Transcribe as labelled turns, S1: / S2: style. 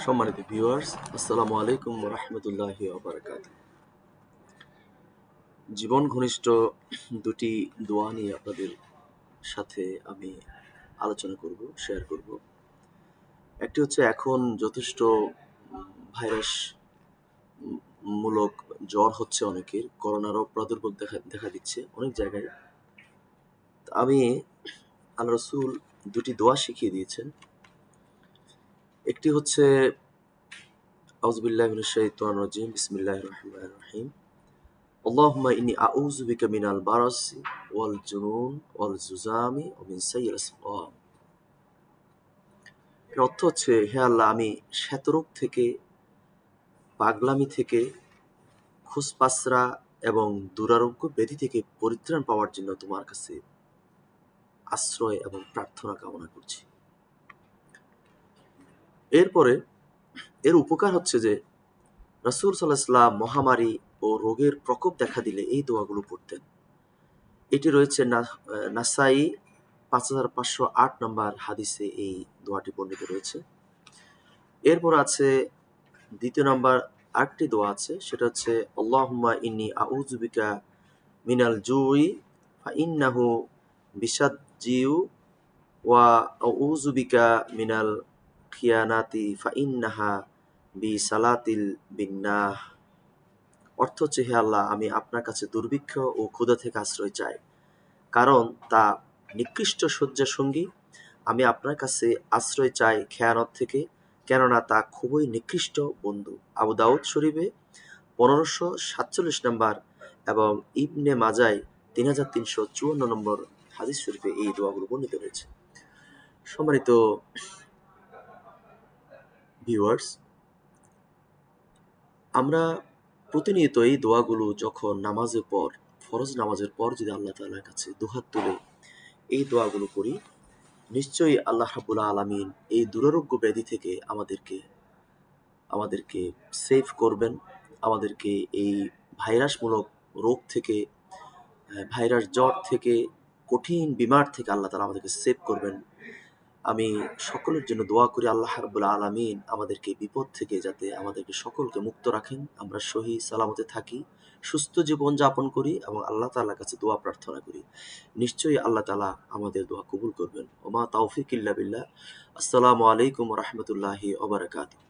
S1: সম্মানিত ভিউয়ার্স, আসসালামু আলাইকুম ওয়া রাহমাতুল্লাহি ওয়া বারাকাতুহু। জীবন ঘনিষ্ঠ দুটি দোয়া নিয়ে আপনাদের সাথে আমি আলোচনা করব, শেয়ার করব। একটি হচ্ছে এখন যথেষ্ট ভাইরাস মূলক জ্বর হচ্ছে অনেকের, করোনারও প্রাদুর্ভাব দেখা দিচ্ছে অনেক জায়গায়। আমি আল্লাহ রাসূল দুটি দোয়া শিখিয়ে দিয়েছেন। একটি হচ্ছে আউযু বিল্লাহি মিনাশ শাইতানির রাজিম, বিসমিল্লাহির রহমানির রহিম। আল্লাহুম্মা ইন্নী আউযু বিকা মিনাল বারাসি ওয়াল জুনুন ওয়াল জুযামি ওয়া মিন সাইয়্যিল আসকাম। এর অর্থ হচ্ছে, হে আল্লাহ, আমি শ্বেতরোগ থেকে, পাগলামি থেকে, খুসপাসরা এবং দুরারোগ্য ব্যাধি থেকে পরিত্রাণ পাওয়ার জন্য তোমার কাছে আশ্রয় এবং প্রার্থনা কামনা করছি। এরপরে এর উপকার হচ্ছে যে রাসূল সাল্লাল্লাহু আলাইহি ওয়াসাল্লাম মহামারী ও রোগের প্রকোপ দেখা দিলে এই দোয়াগুলো পড়তেন। এটি রয়েছে নাসাই 5508 নম্বর হাদিসে এই দোয়াটি বর্ণিত রয়েছে। এরপর আছে দ্বিতীয় নম্বর আরেকটি দোয়া আছে, সেটা হচ্ছে আল্লাহুম্মা ইন্নী আউযু বিকা মিনাল জুই ফাইন্নাহু বিসাজ্জিউ ওয়া আউযু বিকা মিনাল খিয়ানাতি ফাইন্নাহা বিসালাতিল বিন্নাহ। অর্থ হচ্ছে, হে আল্লাহ, আমি আপনার কাছে দুর্ভিক্ষ ও ক্ষুধা থেকে আশ্রয় চাই, কারণ তা নিকৃষ্ট শয্যা সঙ্গী। আমি আপনার কাছে আশ্রয় চাই খেয়ানত থেকে, কেননা তা খুবই নিকৃষ্ট বন্ধু। আবু দাউদ শরীফে 1547 নম্বর এবং ইবনে মাজায় 3354 নম্বর হাদিস শরীফে এই দোয়াগুলো বর্ণিত রয়েছে। সম্মানিত ভিউয়ার্স, আমরা প্রতিনিয়ত এই দোয়াগুলো যখন নামাজের পর, ফরজ নামাজের পর যদি আল্লাহ তাআলার কাছে দুহাত তুলে এই দোয়াগুলো করি, নিশ্চয়ই আল্লাহ রাব্বুল আলামিন এই দুরারোগ্য ব্যাধি থেকে আমাদেরকে সেভ করবেন, আমাদেরকে এই ভাইরাসমূলক রোগ থেকে, ভাইরাস জ্বর থেকে, কঠিন বিমার থেকে আল্লাহ তাআলা আমাদেরকে সেভ করবেন। আমি সকলের জন্য দোয়া করি আল্লাহ রাব্বুল আলামিন আমাদেরকে বিপদ থেকে যাতে আমাদেরকে সকলকে মুক্ত রাখেন, আমরা সহি সালামতে থাকি, সুস্থ জীবন যাপন করি এবং আল্লাহ তাআলার কাছে দোয়া প্রার্থনা করি। নিশ্চয়ই আল্লাহ তাআলা আমাদের দোয়া কবুল করবেন। ওমা তাওফিক ইল্লা বিল্লাহ। আসসালামু আলাইকুম ওয়া রাহমাতুল্লাহি ওয়া বারাকাতুহু।